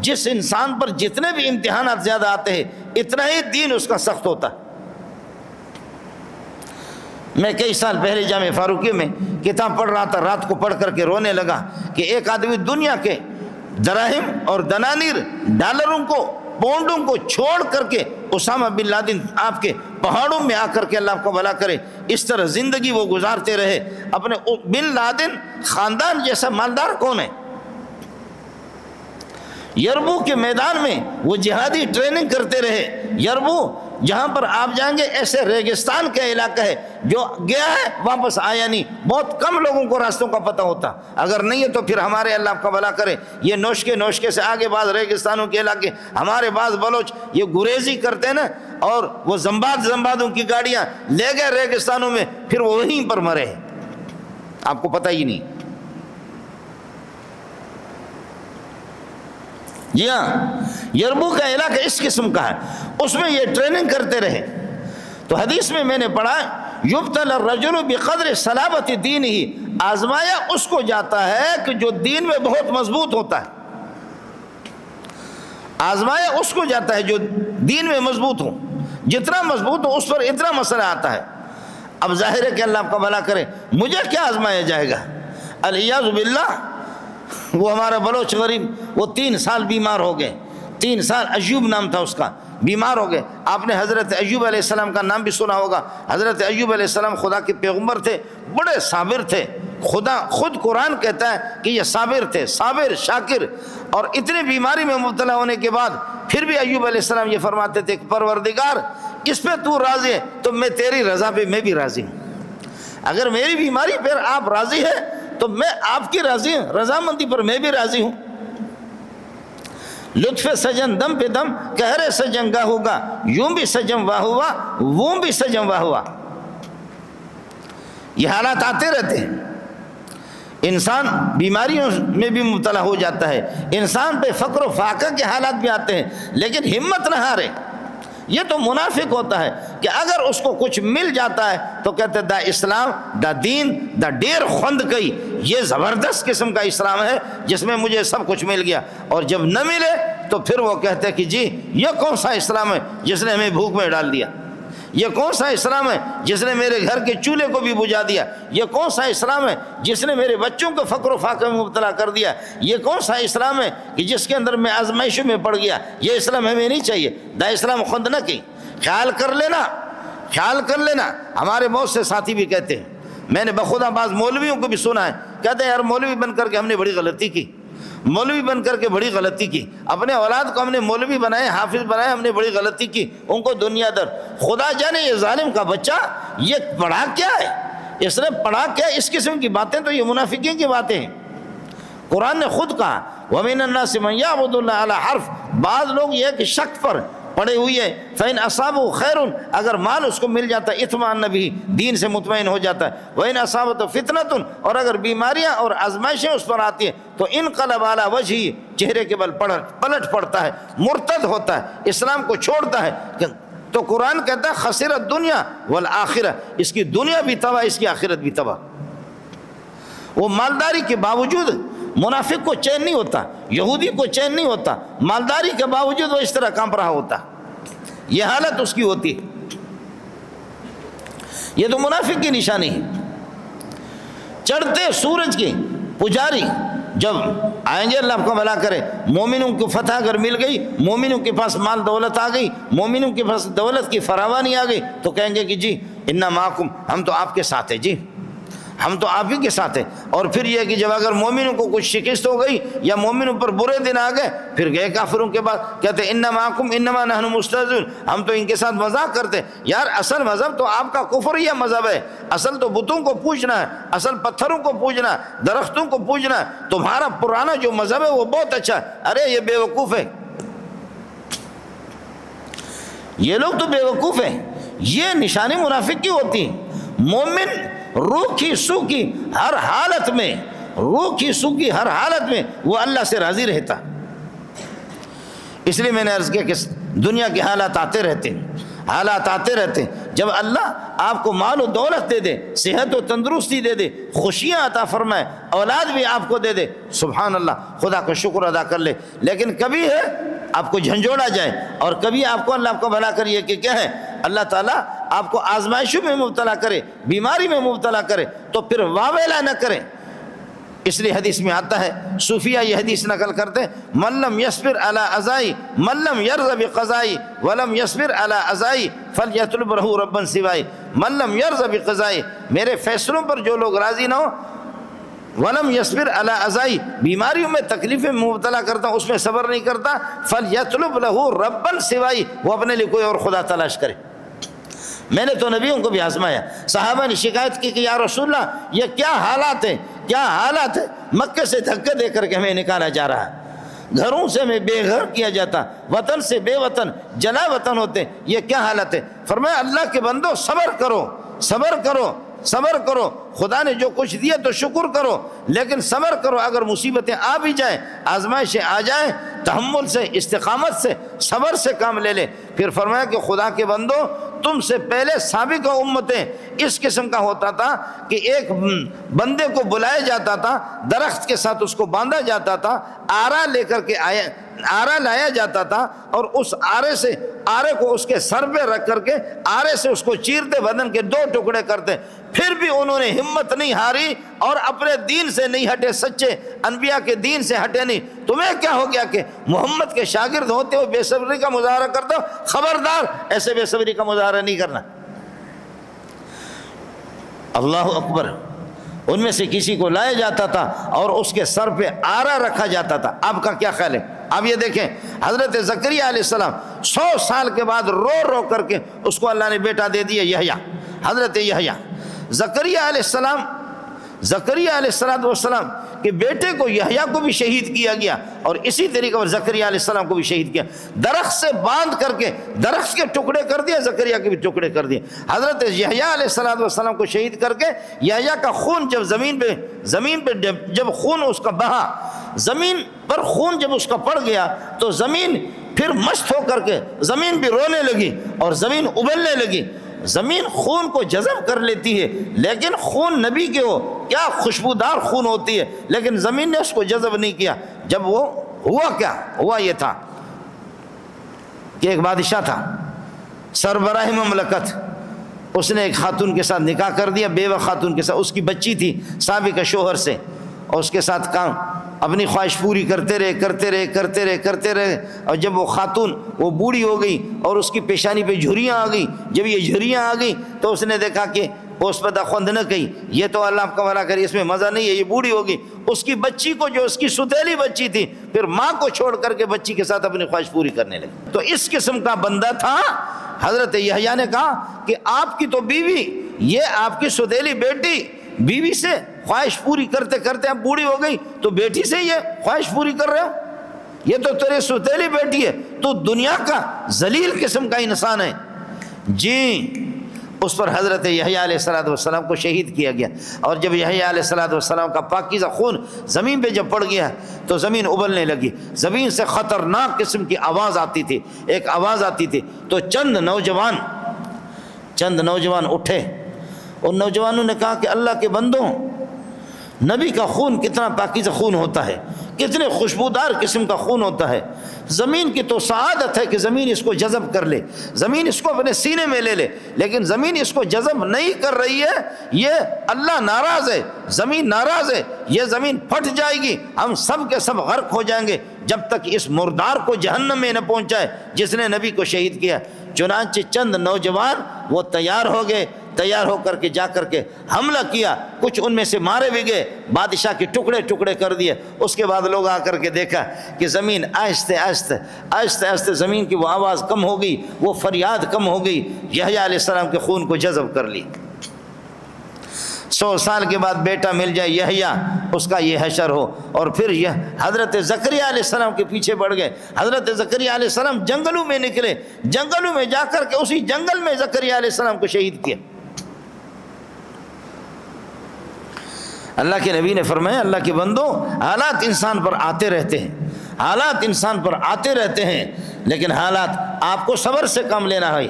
جس انسان پر جتنے بھی امتحانات زیادہ آتے ہیں اتنا ہی دین اس کا سخت ہوتا ہے۔ میں کئی سال پہلے جامع فاروقیہ میں کتاب پڑھ رہا تھا، رات کو پڑھ کر کے رونے لگا کہ ایک آدمی دنیا کے دراہم اور دنانیر، ڈالروں کو، پونڈوں کو چھوڑ کر کے اسامہ بن لادن آپ کے پہاڑوں میں آ کر کے اللہ کو بھلا کرے، اس طرح زندگی وہ گزارتے رہے۔ اپنے بن لادن خاندان جیسا مالدار کون ہے؟ یربو کے میدان میں وہ جہادی ٹریننگ کرتے رہے۔ یربو جہاں پر آپ جائیں گے ایسے ریگستان کا علاقہ ہے، جو گیا ہے واپس آیا نہیں۔ بہت کم لوگوں کو راستوں کا پتہ ہوتا، اگر نہیں ہے تو پھر ہمارے اللہ کا بھلا کرے یہ نوشکے سے آگے بعض ریگستانوں کے علاقے، ہمارے بعض بلوچ یہ گریزی کرتے ہیں نا، اور وہ زمبادوں کی گاڑیاں لے گئے ریگستانوں میں، پھر وہ وہیں پر مرے، آپ کو پتہ ہی نہیں۔ جی ہاں، یربو کا علاقہ اس قسم کا ہے، اس میں یہ ٹریننگ کرتے رہے۔ تو حدیث میں میں نے پڑھا یبتلی الرجل بقدر صلابۃ دینہ، آزمایا اس کو جاتا ہے کہ جو دین میں بہت مضبوط ہوتا ہے، آزمایا اس کو جاتا ہے جو دین میں مضبوط ہو، جتنا مضبوط ہو اس پر اتنا مسئلہ آتا ہے۔ اب ظاہر ہے کہ اللہ آپ کا بھلا کرے، مجھے کیا آزمایا جائے گا؟ العیاذ باللہ، وہ ہمارا بلوچ غریب وہ 3 سال بیمار ہو گئے، 3 سال، ایوب نام تھا اس کا، بیمار ہو گئے. آپ نے حضرت ایوب علیہ السلام کا نام بھی سنا ہوگا. حضرت ایوب علیہ السلام خدا کے پیغمبر تھے, بڑے صابر تھے. خدا خود قرآن کہتا ہے کہ یہ صابر تھے, صابر شاکر. اور اتنی بیماری میں مبتلا ہونے کے بعد پھر بھی ایوب علیہ السلام یہ فرماتے تھے کہ پروردگار اس پہ تو راضی ہے تو میں تیری رضا پہ میں بھی راضی ہوں. اگر میری بیماری پر آپ راضی ہیں تو میں آپ کی راضی ہوں, رضامندی پر میں بھی راضی ہوں. لطف سجن دم پہ دم قہر سجن گاہ ہوگا, یوں بھی سجن واہ ہوا وہ بھی سجن واہ ہوا. یہ حالات آتے رہتے ہیں. انسان بیماریوں میں بھی مبتلا ہو جاتا ہے, انسان پہ فقر و فاقہ کے حالات بھی آتے ہیں, لیکن ہمت نہ ہارے. یہ تو منافق ہوتا ہے کہ اگر اس کو کچھ مل جاتا ہے تو کہتے دا اسلام دا دین دا ڈیر خوند کئی, یہ زبردست قسم کا اسلام ہے جس میں مجھے سب کچھ مل گیا. اور جب نہ ملے تو پھر وہ کہتے کہ جی یہ کون سا اسلام ہے جس نے ہمیں بھوک میں ڈال دیا, یہ کون سا اسلام ہے جس نے میرے گھر کے چولہے کو بھی بجھا دیا, یہ کون سا اسلام ہے جس نے میرے بچوں کو فقر و فاقہ میں مبتلا کر دیا, یہ کون سا اسلام ہے کہ جس کے اندر میں آزمائشوں میں پڑ گیا. یہ اسلام ہمیں نہیں چاہیے. دا اسلام خود نہ کی. خیال کر لینا, خیال کر لینا. ہمارے بہت سے ساتھی بھی کہتے ہیں, میں نے بخدا بعض مولویوں کو بھی سنا ہے, کہتے ہیں یار مولوی بن کر کے ہم نے بڑی غلطی کی, مولوی بن کر کے بڑی غلطی کی, اپنے اولاد کو ہم نے مولوی بنائے, حافظ بنائے, ہم نے بڑی غلطی کی, ان کو دنیا در. خدا جانے یہ ظالم کا بچہ یہ پڑھا کیا ہے, اس نے پڑھا کیا؟ اس قسم کی باتیں تو یہ منافقین کی باتیں ہیں. قرآن نے خود کہا وَمِنَ النَّاسِ مَن يَعْبُدُ اللَّهَ عَلَى حَرْفٍ. بعض لوگ یہ کہ شک پر پڑے ہوئی ہے. فَإِنْ أَصَابَهُ خَيْرٌ, اگر مال اس کو مل جاتا ہے اطمئن بِهِ, دین سے مطمئن ہو جاتا ہے. وَإِنْ أَصَابَتْهُ فِتْنَةٌ, اور اگر بیماریاں اور آزمائشیں اس پر آتی ہیں تو انقلب علی وجہہ, چہرے کے بل پلٹ پڑتا ہے, مرتد ہوتا ہے, اسلام کو چھوڑتا ہے. تو قرآن کہتا ہے خسرت دنیا والآخرہ, اس کی دنیا بھی تباہ, اس کی آخرت بھی تباہ. وہ مالداری کے باوجود منافق کو چین نہیں ہوتا, یہودی کو چین نہیں ہوتا, مالداری کے باوجود وہ اس طرح کانپ رہا ہوتا. یہ حالت اس کی ہوتی ہے. یہ تو منافق کی نشانی ہے. چڑھتے سورج کی پجاری جب آئیں گے, اللہ آپ کو بھلا کرے, مومنوں کو فتح اگر مل گئی, مومنوں کے پاس مال دولت آ گئی, مومنوں کے پاس دولت کی فراوانی آ گئی, تو کہیں گے کہ جی انا معکم, ہم تو آپ کے ساتھ ہیں, جی ہم تو آپ ہی کے ساتھ ہیں. اور پھر یہ کہ جب اگر مومنوں کو کچھ شکست ہو گئی یا مومنوں پر برے دن آ گئے, پھر گئے کافروں کے بعد کہتے ہیں انا معکم انما نحن مستہزئون, ہم تو ان کے ساتھ مذاق کرتے. یار اصل مذہب تو آپ کا کفر ہی مذہب ہے. اصل تو بتوں کو پوجنا ہے, اصل پتھروں کو پوجنا, درختوں کو پوجنا. تمہارا پرانا جو مذہب ہے وہ بہت اچھا ہے. ارے یہ بیوقوف ہے, یہ لوگ تو بیوقوف ہیں. یہ نشانی منافق کی ہوتی ہے. مومن روح کی سو کی ہر حالت میں, روح کی سو کی ہر حالت میں وہ اللہ سے راضی رہتا. اس لیے میں نے عرض کیا کہ دنیا کے حالات آتے رہتے ہیں, حالات آتے رہتے ہیں. جب اللہ آپ کو مال و دولت دے دے, صحت و تندرستی دے دے, خوشیاں عطا فرمائے, اولاد بھی آپ کو دے دے, سبحان اللہ, خدا کا شکر ادا کر لے. لیکن کبھی ہے آپ کو جھنجھوڑا جائے, اور کبھی آپ کو اللہ آپ کو بھلا کریے کہ کیا ہے, اللہ تعالیٰ آپ کو آزمائشوں میں مبتلا کرے, بیماری میں مبتلا کرے, تو پھر واویلا نہ کریں. اس لیے حدیث میں آتا ہے, صوفیہ یہ حدیث نقل کرتے ہیں, من لم یصبر علی ازائی من لم یرض بقضائی ولم یصبر علی ازائی فلیطلب له ربا سوائی. من لم یرض بقضائی, میرے فیصلوں پر جو لوگ راضی نہ ہو, ولم یصبر علی ازائی, بیماریوں میں تکلیفیں مبتلا کرتا ہوں اس میں صبر نہیں کرتا, فلیطلب له ربا سوائی, وہ اپنے لیے کوئی اور خدا تلاش کرے. میں نے تو نبیوں کو بھی آزمایا. صحابہ نے شکایت کی کہ یا رسول اللہ یہ کیا حالات ہیں, کیا حالات ہے, مکے سے دھکے دے کر کے ہمیں نکالا جا رہا ہے, گھروں سے ہمیں بے گھر کیا جاتا, وطن سے بے وطن جلا وطن ہوتے, یہ کیا حالت ہے. فرمایا اللہ کے بندو صبر کرو, صبر کرو, صبر کرو. خدا نے جو کچھ دیا تو شکر کرو, لیکن صبر کرو. اگر مصیبتیں آ بھی جائیں, آزمائشیں آ جائیں, تحمل سے, استقامت سے, صبر سے کام لے لے. پھر فرمایا کہ خدا کے بندو تم سے پہلے سابق امتیں اس قسم کا ہوتا تھا کہ ایک بندے کو بلایا جاتا تھا, درخت کے ساتھ اس کو باندھا جاتا تھا, آرا لے کر کے آرا لایا جاتا تھا, اور اس آرے کو اس کے سر پہ رکھ کر کے آرے سے اس کو چیرتے, بدن کے 2 ٹکڑے کرتے. پھر بھی انہوں نے ہمت نہیں ہاری اور اپنے دین سے نہیں ہٹے, سچے انبیاء کے دین سے ہٹے نہیں. تمہیں کیا ہو گیا کہ محمد کے شاگرد ہوتے ہو بے صبری کا مظاہرہ کرتے ہو؟ خبردار ایسے بے صبری کا مظاہرہ نہیں کرنا۔ اللہ اکبر۔ ان میں سے کسی کو لایا جاتا تھا اور اس کے سر پہ آرا رکھا جاتا تھا۔ آپ کا کیا خیال ہے؟ آپ یہ دیکھیں حضرت زکریا علیہ السلام 100 سال کے بعد رو رو کر کے اس کو اللہ نے بیٹا دے دیا، یحییٰ، حضرت یحییٰ۔ زکریا علیہ السلام کے بیٹے کو یحییٰ کو بھی شہید کیا گیا، اور اسی طریقے پر زکریا علیہ السلام کو بھی شہید کیا، درخت سے باندھ کر کے درخت کے ٹکڑے کر دیا، زکریا کے بھی ٹکڑے کر دیے۔ حضرت یحییٰ علیہ السلام کو شہید کر کے یحییٰ کا خون جب زمین پہ جب خون اس کا بہا، زمین پر خون جب اس کا پڑ گیا تو زمین پھر مست ہو کر کے زمین بھی رونے لگی اور زمین ابلنے لگی۔ زمین خون کو جذب کر لیتی ہے، لیکن خون نبی کے ہو کیا خوشبودار خون ہوتی ہے، لیکن زمین نے اس کو جذب نہیں کیا۔ جب وہ ہوا کیا ہوا، یہ تھا کہ ایک بادشاہ تھا سربراہ مملکت، اس نے ایک خاتون کے ساتھ نکاح کر دیا، بیوہ خاتون کے ساتھ، اس کی بچی تھی سابقہ شوہر سے، اور اس کے ساتھ کام اپنی خواہش پوری کرتے رہے، اور جب وہ خاتون وہ بوڑھی ہو گئی اور اس کی پیشانی پہ جھریاں آ گئی، جب یہ جھریاں آ گئی تو اس نے دیکھا کہ اس پہ دخوند نہ کہی، یہ تو اللہ آپ کا بھلا کرے، اس میں مزہ نہیں ہے، یہ بوڑھی ہو گئی۔ اس کی بچی کو، جو اس کی ستیلی بچی تھی، پھر ماں کو چھوڑ کر کے بچی کے ساتھ اپنی خواہش پوری کرنے لگی۔ تو اس قسم کا بندہ تھا۔ حضرت یحییٰ نے کہا کہ آپ کی تو بیوی، یہ آپ کی ستیلی بیٹی، بیوی سے خواہش پوری کرتے کرتے اب بوڑھی ہو گئی، تو بیٹی سے یہ خواہش پوری کر رہے ہو؟ یہ تو تیرے ستیلی بیٹی ہے، تو دنیا کا ذلیل قسم کا انسان ہے۔ جی، اس پر حضرت یحییٰ علیہ السلام کو شہید کیا گیا، اور جب یحییٰ علیہ السلام کا پاکیزہ خون زمین پہ جب پڑ گیا تو زمین ابلنے لگی، زمین سے خطرناک قسم کی آواز آتی تھی، ایک آواز آتی تھی۔ تو چند نوجوان اٹھے، ان نوجوانوں نے کہا کہ اللہ کے بندوں، نبی کا خون کتنا پاکیزہ خون ہوتا ہے، کتنے خوشبودار قسم کا خون ہوتا ہے، زمین کی تو سعادت ہے کہ زمین اس کو جذب کر لے، زمین اس کو اپنے سینے میں لے لے، لیکن زمین اس کو جذب نہیں کر رہی ہے، یہ اللہ ناراض ہے، زمین ناراض ہے، یہ زمین پھٹ جائے گی، ہم سب کے سب غرق ہو جائیں گے جب تک اس مردار کو جہنم میں نہ پہنچائے جس نے نبی کو شہید کیا۔ چنانچہ چند نوجوان وہ تیار ہو گئے، تیار ہو کر کے جا کر کے حملہ کیا، کچھ ان میں سے مارے بھی گئے، بادشاہ کے ٹکڑے کر دیے۔ اس کے بعد لوگ آ کر کے دیکھا کہ زمین آہستہ آہستہ زمین کی وہ آواز کم ہو گئی، وہ فریاد کم ہو گئی، یحییٰ علیہ السلام کے خون کو جذب کر لی۔ 100 سال کے بعد بیٹا مل جائے یحییٰ، اس کا یہ حشر ہو، اور پھر یہ حضرت زکریا علیہ السلام کے پیچھے بڑھ گئے۔ حضرت زکریا علیہ السلام جنگلوں میں نکلے، جنگلوں میں جا کر کے اسی جنگل میں زکریا علیہ السلام کو شہید کیا۔ اللہ کے نبی نے فرمایا، اللہ کے بندو، حالات انسان پر آتے رہتے ہیں، لیکن حالات آپ کو صبر سے کام لینا ہے۔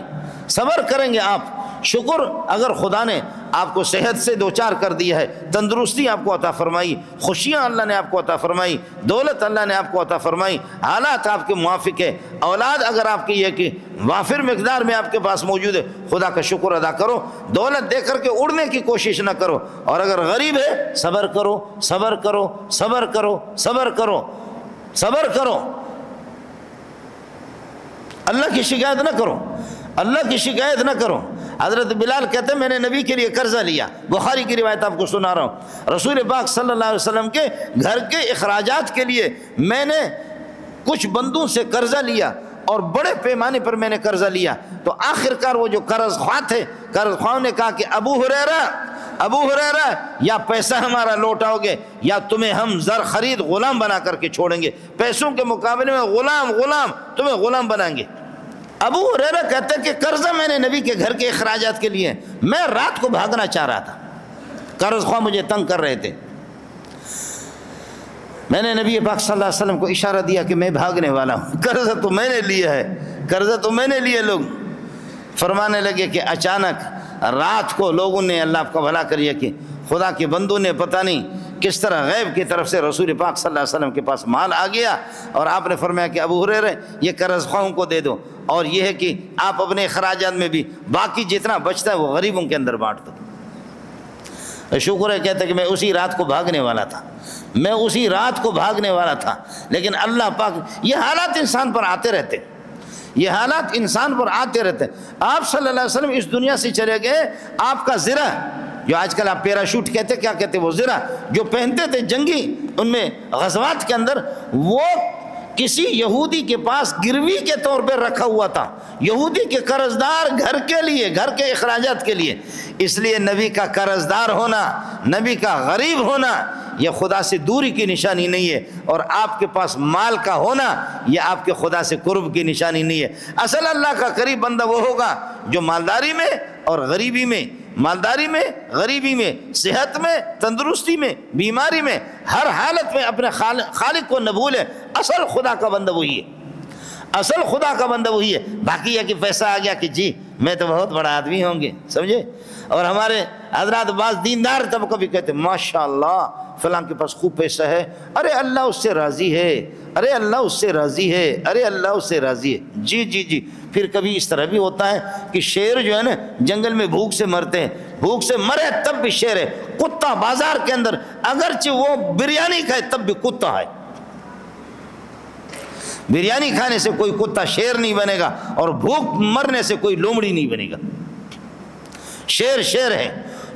صبر کریں گے آپ، شکر اگر خدا نے آپ کو صحت سے دوچار کر دیا ہے، تندرستی آپ کو عطا فرمائی، خوشیاں اللہ نے آپ کو عطا فرمائی، دولت اللہ نے آپ کو عطا فرمائی، حالات آپ کے موافق ہے، اولاد اگر آپ کی یہ کہ وافر مقدار میں آپ کے پاس موجود ہے، خدا کا شکر ادا کرو، دولت دے کر کے اڑنے کی کوشش نہ کرو، اور اگر غریب ہے صبر کرو، اللہ کی شکایت نہ کرو۔ حضرت بلال کہتے ہیں میں نے نبی کے لیے قرضہ لیا، بخاری کی روایت آپ کو سنا رہا ہوں، رسول پاک صلی اللہ علیہ وسلم کے گھر کے اخراجات کے لیے میں نے کچھ بندوں سے قرضہ لیا، اور بڑے پیمانے پر میں نے قرضہ لیا، تو آخر کار وہ جو قرض خواہ تھے، قرض خواہوں نے کہا کہ ابو ہریرہ یا پیسہ ہمارا لوٹاؤ گے یا تمہیں ہم زر خرید غلام بنا کر کے چھوڑیں گے، پیسوں کے مقابلے میں غلام تمہیں غلام بنائیں گے۔ ابو ہریرہ کہتے ہیں کہ قرضہ میں نے نبی کے گھر کے اخراجات کے لیے، میں رات کو بھاگنا چاہ رہا تھا، قرض خواہ مجھے تنگ کر رہے تھے، میں نے نبی پاک صلی اللہ علیہ وسلم کو اشارہ دیا کہ میں بھاگنے والا ہوں، قرضہ تو میں نے لیا لوگ فرمانے لگے کہ اچانک رات کو لوگوں نے، اللہ آپ کا بھلا کریے کہ خدا کے بندوں نے پتہ نہیں کس طرح غیب کی طرف سے رسول پاک صلی اللہ علیہ وسلم کے پاس مال آ گیا، اور آپ نے فرمایا کہ ابو ہریرہ یہ قرض خواہوں کو دے دو، اور یہ ہے کہ آپ اپنے اخراجات میں بھی باقی جتنا بچتا ہے وہ غریبوں کے اندر بانٹ دو۔ شکر ہے کہتے کہ میں اسی رات کو بھاگنے والا تھا، میں اسی رات کو بھاگنے والا تھا، لیکن اللہ پاک، یہ حالات انسان پر آتے رہتے، یہ حالات انسان پر آتے رہتے۔ آپ صلی اللہ علیہ وسلم اس دنیا سے چلے گئے، آپ کا زرہ جو آج کل آپ پیراشوٹ کہتے، کیا کہتے، وہ زرہ جو پہنتے تھے جنگی ان میں غزوات کے اندر، وہ کسی یہودی کے پاس گروی کے طور پہ رکھا ہوا تھا، یہودی کے قرض دار گھر کے لیے، گھر کے اخراجات کے لیے۔ اس لیے نبی کا قرض دار ہونا، نبی کا غریب ہونا یہ خدا سے دوری کی نشانی نہیں ہے، اور آپ کے پاس مال کا ہونا یہ آپ کے خدا سے قرب کی نشانی نہیں ہے۔ اصل اللہ کا قریب بندہ وہ ہوگا جو مالداری میں اور غریبی میں، مالداری میں، غریبی میں، صحت میں، تندرستی میں، بیماری میں، ہر حالت میں اپنے خالق کو نہ بھولے۔ اصل خدا کا بندہ وہی ہے، اصل خدا کا بندہ وہی ہے۔ باقی یہ کہ پیسہ آ گیا کہ جی میں تو بہت بڑا آدمی ہوں گے، سمجھے؟ اور ہمارے حضرات بعض دیندار طبقہ بھی کہتے ہیں ماشاءاللہ فلاں کے پاس خوب پیسہ ہے، ارے اللہ اس سے راضی ہے، ارے اللہ اس سے راضی ہے، ارے اللہ اس سے راضی ہے۔ جی جی جی، پھر کبھی اس طرح بھی ہوتا ہے کہ شیر جو ہے نا جنگل میں بھوک سے مرتے ہیں، بھوک سے مرے تب بھی شیر ہے۔ کتا بازار کے اندر اگرچہ وہ بریانی کھائے تب بھی کتا ہے، بریانی کھانے سے کوئی کتا شیر نہیں بنے گا، اور بھوک مرنے سے کوئی لومڑی نہیں بنے گا۔ شیر شیر ہے۔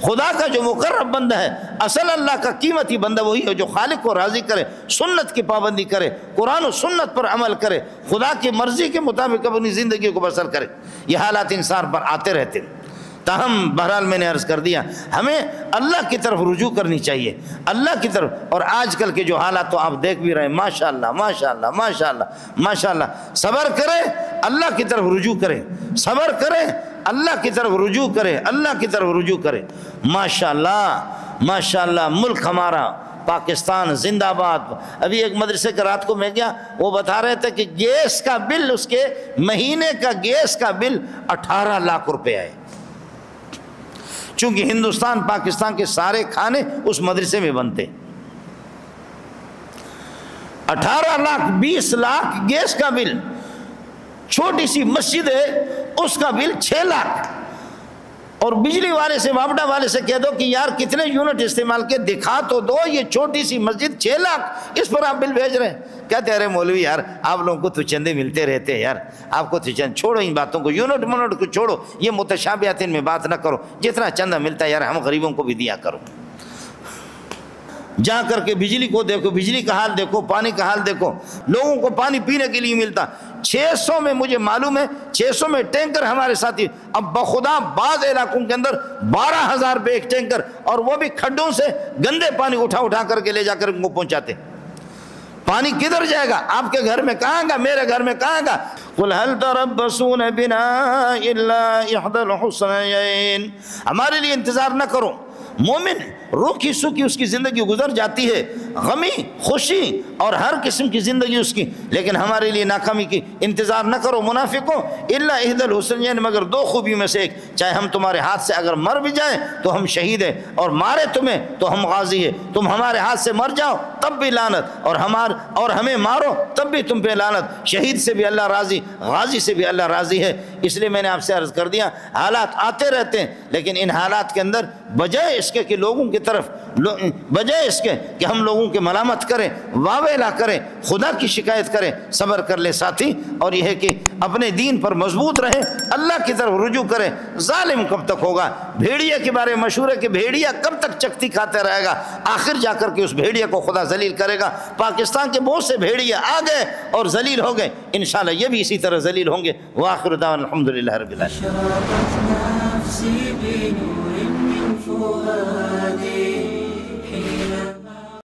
خدا کا جو مقرب بندہ ہے، اصل اللہ کا قیمتی بندہ وہی ہے جو خالق کو راضی کرے، سنت کی پابندی کرے، قرآن و سنت پر عمل کرے، خدا کی مرضی کے مطابق اپنی زندگی کو بسر کرے۔ یہ حالات انسان پر آتے رہتے ہیں۔ تاہم بہرحال میں نے عرض کر دیا، ہمیں اللہ کی طرف رجوع کرنی چاہیے، اللہ کی طرف۔ اور آج کل کے جو حالات تو آپ دیکھ بھی رہے ہیں، ماشاءاللہ ماشاءاللہ ماشاءاللہ ماشاءاللہ۔ صبر کریں، اللہ کی طرف رجوع کریں، صبر کریں، اللہ کی طرف رجوع کریں، اللہ کی طرف رجوع کریں۔ ماشاءاللہ ماشاءاللہ، ملک ہمارا پاکستان زندہ آباد۔ ابھی ایک مدرسے کا رات کو میں گیا، وہ بتا رہے تھے کہ گیس کا بل، اس کے مہینے کا گیس کا بل 18 لاکھ روپے آئے، چونکہ ہندوستان پاکستان کے سارے کھانے اس مدرسے میں بنتے۔ 18 لاکھ 20 لاکھ گیس کا بل، چھوٹی سی مسجد ہے اس کا بل 6 لاکھ، اور بجلی والے سے، وابڈا والے سے کہہ دو کہ یار کتنے یونٹ استعمال کے دکھا تو دو، یہ چھوٹی سی مسجد 6 لاکھ، اس پر آپ بل بھیج رہے ہیں۔ کہتے ارے مولوی یار آپ لوگوں کو تو چندے ملتے رہتے ہیں یار، آپ کو تو چند، چھوڑو ان باتوں کو، یونٹ منٹ کو چھوڑو، یہ متشابہات ان میں بات نہ کرو، جتنا چندہ ملتا ہے یار ہم غریبوں کو بھی دیا کرو۔ جا کر کے بجلی کو دیکھو، بجلی کا حال دیکھو، پانی کا حال دیکھو، لوگوں کو پانی پینے کے لیے ملتا 600 میں، مجھے معلوم ہے 600 میں ٹینکر ہمارے ساتھی، اب بخدا بعض علاقوں کے اندر 12,000 روپے ایک ٹینکر، اور وہ بھی کھڈوں سے گندے پانی اٹھا اٹھا کر کے لے جا کر ان کو پہنچاتے۔ پانی کدھر جائے گا؟ آپ کے گھر میں کہاں گا؟ میرے گھر میں کہاں گا؟ قُلْ هَلْ تَرَبَّصُونَ بِنَا إِلَّا إِحْدَى الْحُسْنَيَيْنِ، ہمارے لیے انتظار نہ کرو۔ مومن روکھی سوکھی اس کی زندگی گزر جاتی ہے، غمی خوشی اور ہر قسم کی زندگی اس کی، لیکن ہمارے لیے ناکامی کی انتظار نہ کرو منافقوں، الا احد الحسنین، مگر دو خوبی میں سے ایک، چاہے ہم تمہارے ہاتھ سے اگر مر بھی جائیں تو ہم شہید ہیں، اور مارے تمہیں تو ہم غازی ہیں، تم ہمارے ہاتھ سے مر جاؤ تب بھی لعنت، اور ہمیں مارو تب بھی تم پہ لعنت۔ شہید سے بھی اللہ راضی، غازی سے بھی اللہ راضی ہے۔ اس لیے میں نے آپ سے عرض کر دیا، حالات آتے رہتے ہیں، لیکن ان حالات کے اندر بجائے اس کے کہ لوگوں کی طرف، بجائے اس کے کہ ہم لوگوں کے ملامت کریں، واویلا کریں، خدا کی شکایت کریں، صبر کر لے ساتھی، اور یہ ہے کہ اپنے دین پر مضبوط رہیں، اللہ کی طرف رجوع کریں۔ ظالم کب تک ہوگا؟ بھیڑیا کے بارے میں مشہور ہے کہ بھیڑیا کب تک چکتی کھاتے رہے گا، آخر جا کر کے اس بھیڑیا کو خدا ذلیل کرے گا۔ پاکستان کے بہت سے بھیڑیا آ گئے اور ذلیل ہو گئے، انشاءاللہ یہ بھی اسی طرح ذلیل ہوں گے۔ وآخر دعوانا الحمدللہ رب العالمین۔